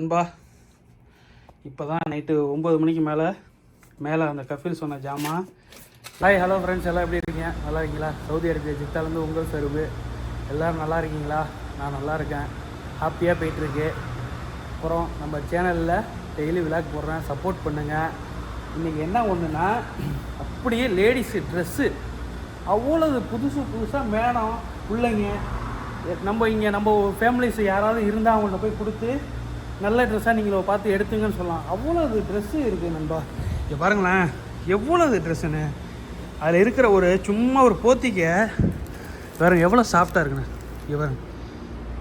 நண்பா, இப்போ தான் நைட்டு 9 மணிக்கு மேலே அந்த கஃபீல் சொன்ன ஜாமான். ஹாய், ஹலோ ஃப்ரெண்ட்ஸ், எல்லாம் எப்படி இருக்கீங்க? நல்லா இருக்கீங்களா? சவுதி அரேபியா ஜித்தாலேருந்து உங்கள் சருவு. எல்லோரும் நல்லா இருக்கீங்களா? நான் நல்லா இருக்கேன், ஹாப்பியாக போயிட்டுருக்கு. அப்புறம் நம்ம சேனலில் டெய்லி விளாக் போடுறேன், சப்போர்ட் பண்ணுங்கள். இன்றைக்கி என்ன ஒன்றுனா, அப்படியே லேடிஸு ட்ரெஸ்ஸு அவ்வளோ புதுசாக மேடம் பிள்ளைங்க நம்ம இங்கே நம்ம ஃபேமிலிஸ் யாராவது இருந்தால் அவங்கள்ட்ட போய் கொடுத்து நல்ல ட்ரெஸ்ஸாக நீங்கள் பார்த்து எடுத்துங்கன்னு சொல்லலாம். அவ்வளோ ட்ரெஸ்ஸு இருக்குது நண்பா. இங்கே பாருங்களேன், எவ்வளோ ட்ரெஸ்ஸுன்னு. அதில் இருக்கிற ஒரு சும்மா ஒரு போத்திக்க வேறு எவ்வளோ சாஃப்டாக இருக்குண்ணே. இவன்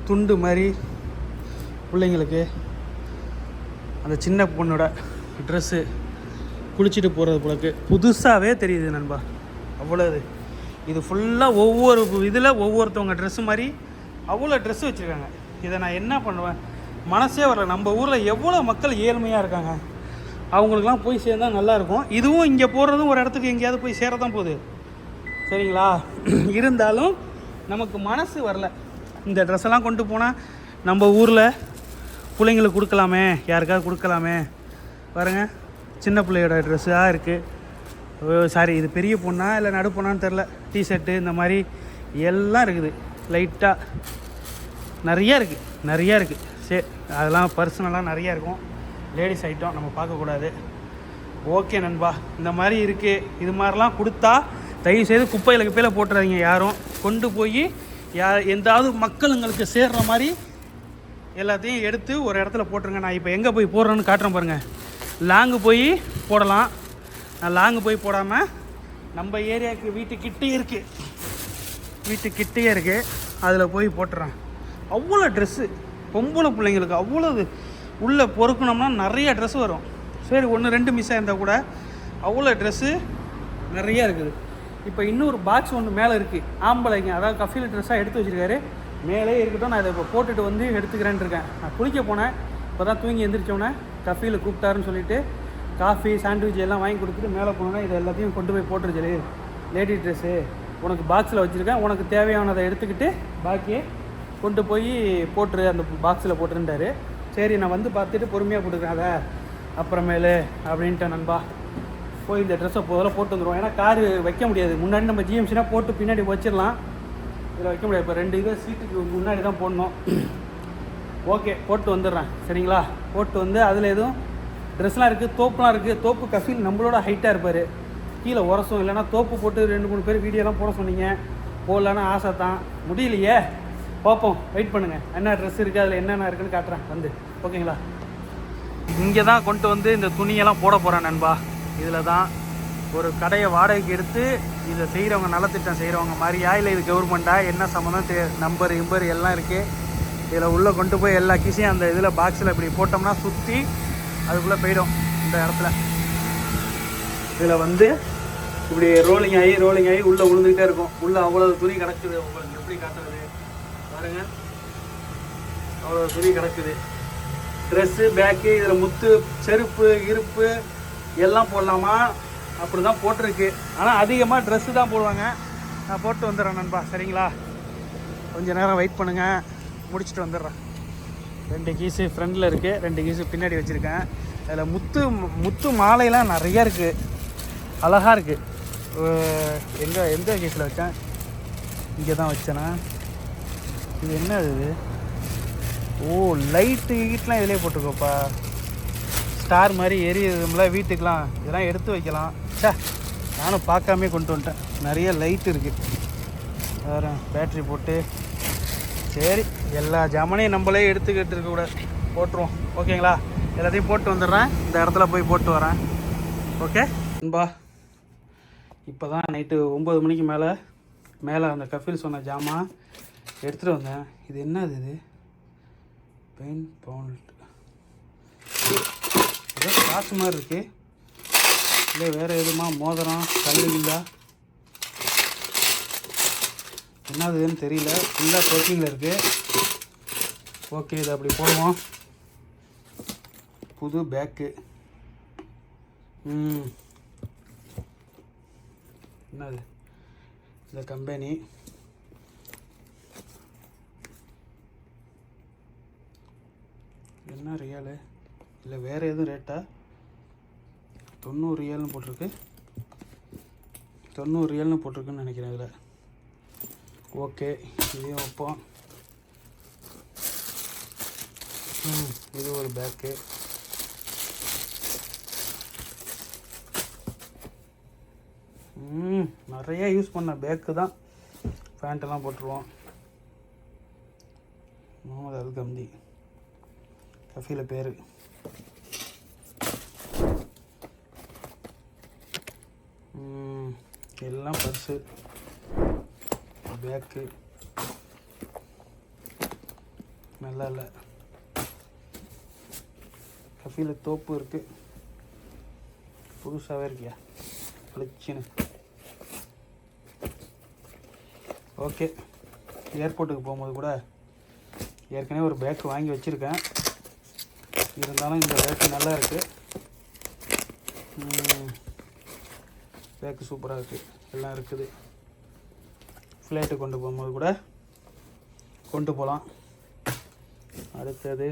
துண்டு மாதிரி பிள்ளைங்களுக்கு அந்த சின்ன பொண்ணோட ட்ரெஸ்ஸு குளிச்சுட்டு போகிறது போலக்கு புதுசாகவே தெரியுது நண்பா. அவ்வளோது இது ஃபுல்லாக ஒவ்வொரு இதில் ஒவ்வொருத்தவங்க ட்ரெஸ்ஸு மாதிரி அவ்வளோ ட்ரெஸ்ஸு வச்சுருக்காங்க. இதை நான் என்ன பண்ணுவேன், மனசே வரல. நம்ம ஊரில் எவ்வளோ மக்கள் ஏழ்மையாக இருக்காங்க, அவங்களுக்குலாம் போய் சேர்ந்தால் நல்லாயிருக்கும். இதுவும் இங்கே போடுறதும் ஒரு இடத்துக்கு எங்கேயாவது போய் சேரதான் போகுது, சரிங்களா? இருந்தாலும் நமக்கு மனசு வரல. இந்த ட்ரெஸ்ஸெல்லாம் கொண்டு போனால் நம்ம ஊரில் பிள்ளைங்களுக்கு கொடுக்கலாமே, யாருக்காவது கொடுக்கலாமே. பாருங்கள், சின்ன பிள்ளையோட ட்ரெஸ்ஸாக இருக்குது. சாரி, இது பெரிய பொண்ணா இல்லை நடு பொண்ணான்னு தெரில. டிஷர்ட்டு இந்த மாதிரி எல்லாம் இருக்குது. லைட்டாக நிறையா இருக்குது. சரி, அதெல்லாம் பர்சனலாக நிறையா இருக்கும். லேடிஸ் ஐட்டம் நம்ம பார்க்கக்கூடாது. ஓகே நண்பா, இந்த மாதிரி இருக்குது. இது மாதிரிலாம் கொடுத்தா தயவுசெய்து குப்பையில் குப்பையில் போட்டுறாதீங்க. யாரும் கொண்டு போய் எந்தாவது மக்களுங்களுக்கு சேர்கிற மாதிரி எல்லாத்தையும் எடுத்து ஒரு இடத்துல போட்டுருங்க. நான் இப்போ எங்கே போய் போடுறேன்னு காட்டுறேன் பாருங்கள். லாங்கு போய் போடலாம். நான் லாங்கு போய் போடாமல் நம்ம ஏரியாவுக்கு வீட்டுக்கிட்டே இருக்குது, அதில் போய் போட்டுறேன். அவ்வளோ ட்ரெஸ்ஸு பொம்பளை பிள்ளைங்களுக்கு அவ்வளோ உள்ளே பொறுக்கணும்னா நிறைய ட்ரெஸ்ஸு வரும். சரி, 1-2 மிஸ் ஆகிருந்தால் கூட அவ்வளோ ட்ரெஸ்ஸு நிறையா இருக்குது. இப்போ இன்னொரு பாக்ஸ் ஒன்று மேலே இருக்குது, ஆம்பளைங்க, அதாவது கஃபீல் ட்ரெஸ்ஸாக எடுத்து வச்சுருக்காரு. மேலே இருக்கட்டும், நான் இதை இப்போ போட்டுட்டு வந்து எடுத்துக்கிறேன்னு இருக்கேன். நான் குளிக்க போனேன், இப்போ தான் தூங்கி எந்திரிச்சோன்னே கஃபீல் கூப்பிட்டாருன்னு சொல்லிவிட்டு காஃபி சாண்ட்விச் எல்லாம் வாங்கி கொடுத்துட்டு மேலே போனோன்னா இது எல்லாத்தையும் கொண்டு போய் போட்டுருச்சு. லேடி ட்ரெஸ்ஸு உனக்கு பாக்ஸில் வச்சுருக்கேன், உனக்கு தேவையானதை எடுத்துக்கிட்டு பாக்கியை கொண்டு போய் போட்டுரு, அந்த பாக்ஸில் போட்டுருந்தாரு. சரி, நான் வந்து பார்த்துட்டு பொறுமையாக போட்டுக்கிறேன் அதை அப்புறமேலு அப்படின்ட்டு நண்பா. போய் இந்த ட்ரெஸ்ஸை போதில் போட்டு வந்துடுவோம். ஏன்னா காரு வைக்க முடியாது. முன்னாடி நம்ம ஜிஎம்சினா போட்டு பின்னாடி வச்சிடலாம், இதில் வைக்க முடியாது. இப்போ 2 இது சீட்டுக்கு முன்னாடி தான் போடணும். ஓகே, போட்டு வந்துடுறேன், சரிங்களா? போட்டு வந்து அதில் எதுவும் ட்ரெஸ்லாம் இருக்குது, தோப்புலாம் இருக்குது. தோப்பு கஃபீல் நம்மளோட ஹைட்டாக இருப்பார், கீழே உரசும். இல்லைனா தோப்பு போட்டு 2-3 பேர் வீடியோலாம் போட சொன்னீங்க, போடலான்னு ஆசை தான், முடியலையே. பார்ப்போம், வெயிட் பண்ணுங்கள். என்ன ட்ரெஸ் இருக்குது, அதில் என்னென்ன இருக்குன்னு காட்டுறேன் வந்து, ஓகேங்களா? இங்கே தான் கொண்டு வந்து இந்த துணியெல்லாம் போட போகிறேன் நண்பா. இதில் தான் ஒரு கடையை வாடகைக்கு எடுத்து இதை செய்கிறவங்க, நலத்திட்டம் செய்கிறவங்க மாதிரியா இல்லை இது கவர்மெண்ட்டா, என்ன சம்மந்தம் நம்பர் எல்லாம் இருக்குது. இதில் உள்ளே கொண்டு போய் எல்லா கீஸையும் அந்த இதில் பாக்ஸில் இப்படி போட்டோம்னா சுற்றி அதுக்குள்ளே போயிடும். இந்த இடத்துல இதில் வந்து இப்படி ரோலிங் ஆகி உள்ளே விழுந்துக்கிட்டே இருக்கும். உள்ளே அவ்வளோ துணி கிடக்குது. உங்களுக்கு எப்படி காட்டுறது பாருங்கள், அவ்வளோ துணி கிடக்குது. ட்ரெஸ்ஸு, பேக்கு, இதில் முத்து, செருப்பு, இருப்பு எல்லாம் போடலாமா, அப்படி தான் போட்டிருக்கு. ஆனால் அதிகமாக ட்ரெஸ்ஸு தான் போடுவாங்க. நான் போட்டு வந்துடுறேன் நண்பா, சரிங்களா? கொஞ்சம் நேரம் வெயிட் பண்ணுங்கள், முடிச்சுட்டு வந்துடுறேன். 2 கீஸு ஃப்ரண்டில் இருக்குது, 2 கீஸு பின்னாடி வச்சுருக்கேன். அதில் முத்து மாலையெல்லாம் நிறையா இருக்குது, அழகாக இருக்குது. எந்த கீஸில் வச்சேன்? இங்கே தான் வச்சேனா? இது என்ன இது? ஓ, லைட்டு கீட்லாம் இதிலே போட்டுக்கோப்பா. ஸ்டார் மாதிரி எரியுதுல வீட்டுக்கெலாம், இதெல்லாம் எடுத்து வைக்கலாம். நானும் பார்க்காமே கொண்டு வந்துட்டேன். நிறைய லைட் இருக்குது, வேறு பேட்ரி போட்டு. சரி, எல்லா ஜாமானையும் நம்மளே எடுத்துக்கிட்டு இருக்கக்கூடாது, போட்டுருவோம், ஓகேங்களா? எல்லாத்தையும் போட்டு வந்துடுறேன், இந்த இடத்துல போய் போட்டு வரேன். ஓகே நண்பா, இப்போ தான் நைட்டு 9 மணிக்கு மேலே அந்த கஃபீல் சொன்ன ஜாமான் எடுத்துகிட்டு வந்தேன். இது என்னது? இது பெயின் பவுண்ட் ஏதோ காசு மாதிரி இருக்குது. இல்லை வேறு எதுமா மோதிரம் கல்லுங்களா என்னதுன்னு தெரியல. ஃபுல்லாக பேக்கிங்கில் இருக்குது. ஓகே, இது அப்படி போடுவோம். புது பேக்கு. என்னது? இந்த கம்பெனி என்ன ரியாலு இல்லை வேறு எதுவும் ரேட்டா? 90 ரியால்னு போட்டிருக்கு. 90 ரியால்னு போட்டிருக்குன்னு நினைக்கிறேன் இதில். ஓகே, இதையும் வைப்போம். இது ஒரு பேக்கு. நிறையா யூஸ் பண்ண பேக்கு தான். பேண்ட்டெல்லாம் போட்டுருவோம். முகமது அல் கம்தி கஃபீல பேர். எல்லாம் பர்ஸு, பேக்கு நல்லா இல்லை. கஃபீல தோப்பு இருக்குது, புதுசாகவே இருக்கியா பளிச்சுன்னு. ஓகே, ஏர்போர்ட்டுக்கு போகும்போது கூட ஏற்கனவே ஒரு பேக்கு வாங்கி வச்சுருக்கேன். இருந்தாலும் இந்த பேக்கு நல்லா இருக்குது. பேக்கு சூப்பராக இருக்குது, எல்லாம் இருக்குது. ஃப்ளைட்டு கொண்டு போகும்போது கூட கொண்டு போகலாம். அடுத்தது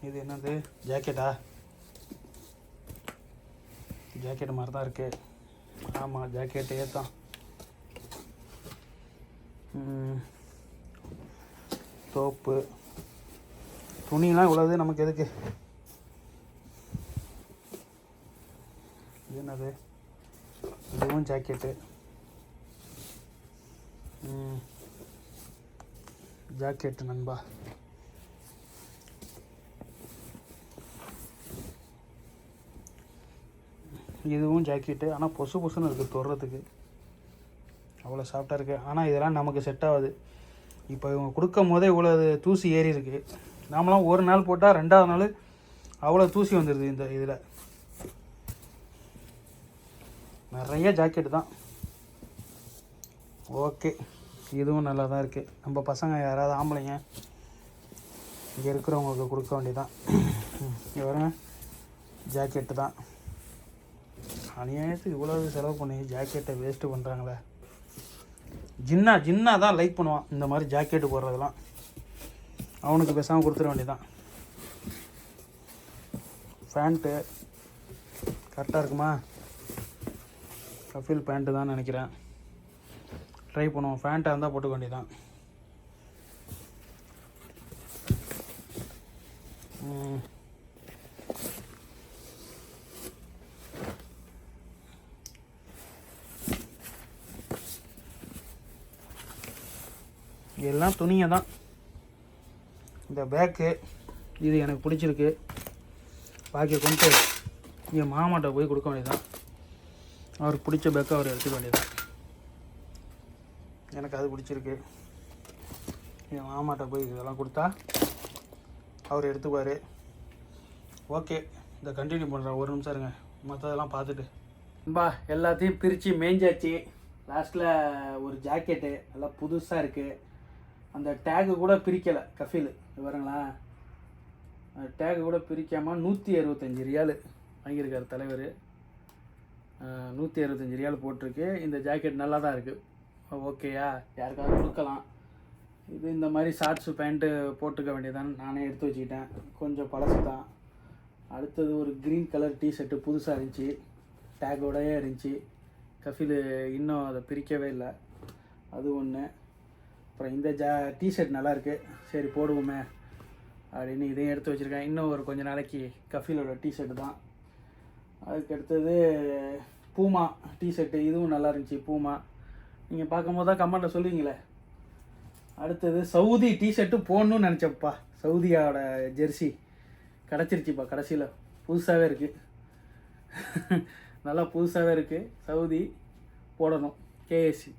இது என்னது? ஜாக்கெட்டா? ஜாக்கெட் மாதிரி தான் இருக்குது. ஆமாம், ஜாக்கெட்டே தான். தோப்பு துணிலாம் இவ்வளவு நமக்கு எதுக்கு? இது என்னது? இதுவும் ஜாக்கெட்டு. ஜாக்கெட்டு நண்பா. இதுவும் ஜாக்கெட்டு. ஆனால் பொசுன்னு இருக்குது தொடுறதுக்கு, அவ்வளோ சாஃப்டாக இருக்குது. ஆனால் இதெல்லாம் நமக்கு செட் ஆகாது. இப்போ இவங்க கொடுக்கும் போதே இவ்வளோ தூசி ஏறி இருக்குது. நாமளாம் ஒரு நாள் போட்டால் 2வது நாள் அவ்வளோ தூசி வந்துடுது. இந்த இதில் நிறைய ஜாக்கெட்டு தான். ஓகே, இதுவும் நல்லா தான் இருக்குது. நம்ம பசங்க யாராவது ஆம்பளைங்க இங்கே இருக்கிறவங்களுக்கு கொடுக்க வேண்டியதான். இவருங்க ஜாக்கெட்டு தான். அநியாயத்துக்கு இவ்வளோ செலவு பண்ணி ஜாக்கெட்டை வேஸ்ட்டு பண்ணுறாங்களே. ஜின்னா தான் லைக் பண்ணுவான் இந்த மாதிரி ஜாக்கெட்டு போடுறதெல்லாம். அவனுக்கு பேசாமல் கொடுத்துட வேண்டியதான். பேண்ட்டு கரெக்டாக இருக்குமா? கஃபீல் பேண்ட்டு தான் நினைக்கிறேன். ட்ரை பண்ணுவோம். பேண்ட்டாக இருந்தால் போட்டுக்க வேண்டியதான். எல்லாம் துணியை தான். இந்த பேக்கு இது எனக்கு பிடிச்சிருக்கு. பாக்கியை கொண்டு என் மாமாட்ட போய் கொடுக்க வேண்டியதான். அவருக்கு பிடிச்ச பேக்கை அவர் எடுத்துக்க வேண்டியதான். எனக்கு அது பிடிச்சிருக்கு. என் மாமாட்ட போய் இதெல்லாம் கொடுத்தா அவர் எடுத்துக்குவார். ஓகே, இதை கண்டினியூ பண்ணுறேன். ஒரு நிமிஷம் இருங்க, மற்றதெல்லாம் பார்த்துட்டு. எல்லாத்தையும் பிரித்து மேய்ஞ்சாச்சு. லாஸ்ட்டில் ஒரு ஜாக்கெட்டு நல்லா புதுசாக இருக்குது. அந்த டேகு கூட பிரிக்கலை கஃபீல். பாருங்களா, அந்த டேகு கூட பிரிக்காமல் 165 ரியால் வாங்கியிருக்கார் தலைவர். 165 ரியால் போட்டிருக்கு. இந்த ஜாக்கெட் நல்லா தான் இருக்குது. ஓகேயா, யாருக்காவது கொடுக்கலாம். இது இந்த மாதிரி ஷார்ட்ஸு பேண்ட்டு போட்டுக்க வேண்டியதான். நானே எடுத்து வச்சுக்கிட்டேன். கொஞ்சம் பழசு தான். அடுத்தது ஒரு க்ரீன் கலர் டிஷர்ட்டு புதுசாக இருந்துச்சு, டேக்கோடையே இருந்துச்சு. கஃபீல் இன்னும் அதை பிரிக்கவே இல்லை. அது ஒன்று. அப்புறம் இந்த டிஷர்ட் நல்லாயிருக்கு, சரி போடுவோமே அப்படின்னு இதையும் எடுத்து வச்சுருக்கேன். இன்னும் ஒரு கொஞ்சம் நாளைக்கு கஃபீலோட டிஷர்ட்டு தான். அதுக்கு அடுத்தது பூமா டிஷர்ட்டு, இதுவும் நல்லா இருந்துச்சு. பூமா நீங்கள் பார்க்கும்போது தான் கமெண்ட்டில் சொல்லுவீங்களே. அடுத்தது சவுதி டிஷர்ட்டு போடணும்னு நினச்சப்பா. சவுதியோட ஜெர்சி கிடச்சிருச்சுப்பா கடைசியில். புதுசாகவே இருக்குது, நல்லா புதுசாகவே இருக்குது. சவுதி போடணும், கேஎஸ்சி.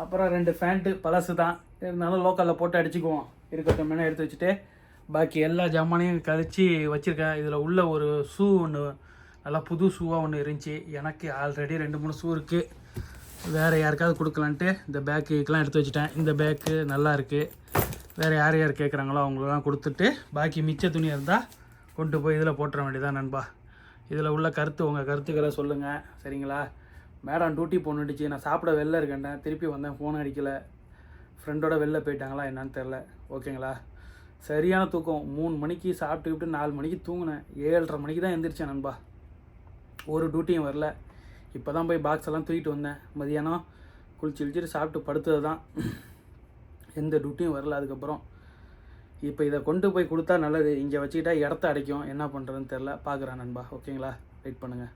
அப்புறம் 2 பேண்ட்டு பழசு தான், இருந்தாலும் லோக்கலில் போட்டு அடிச்சுக்குவோம். இருக்கட்டும் எடுத்து வச்சுட்டு பாக்கி எல்லா ஜாமானையும் கழித்து வச்சுருக்கேன். இதில் உள்ள ஒரு ஷூ ஒன்று, நல்லா புது ஷூவாக ஒன்று இருந்துச்சு. எனக்கு ஆல்ரெடி 2-3 ஷூ இருக்குது. வேறு யாருக்காவது கொடுக்கலான்ட்டு இந்த பேக்குக்கெலாம் எடுத்து வச்சுட்டேன். இந்த பேக்கு நல்லா இருக்குது. வேறு யார் யார் கேட்குறாங்களோ அவங்களுக்குலாம் கொடுத்துட்டு பாக்கி மிச்ச துணி இருந்தால் கொண்டு போய் இதில் போட்டுற வேண்டியதான் நண்பா. இதில் உள்ள கருத்து, உங்கள் கருத்துக்களை சொல்லுங்கள் சரிங்களா. மேடம் டியூட்டி போட்டுச்சு, நான் சாப்பிட வெளில இருக்கேன், திருப்பி வந்தேன், ஃபோன் அடிக்கலை, ஃப்ரெண்டோட வெளில போயிட்டாங்களா என்னன்னு தெரில. ஓகேங்களா, சரியான தூக்கம். 3 மணிக்கு சாப்பிட்டுக்கிட்டு 4 மணிக்கு தூங்கினேன். 7:30 மணிக்கு தான் எந்திரிச்சேன் நண்பா. ஒரு டியூட்டியும் வரல. இப்போ தான் போய் பாக்ஸ் எல்லாம் தூக்கிட்டு வந்தேன். மதியானம் குளிச்சுட்டு சாப்பிட்டு படுத்தது தான். எந்த டியூட்டியும் வரல அதுக்கப்புறம். இப்போ இதை கொண்டு போய் கொடுத்தா நல்லது. இங்கே வச்சுக்கிட்டா இடத்த அடைக்கும். என்ன பண்ணுறதுன்னு தெரில, பார்க்குறேன் நண்பா. ஓகேங்களா, வெயிட் பண்ணுங்கள்.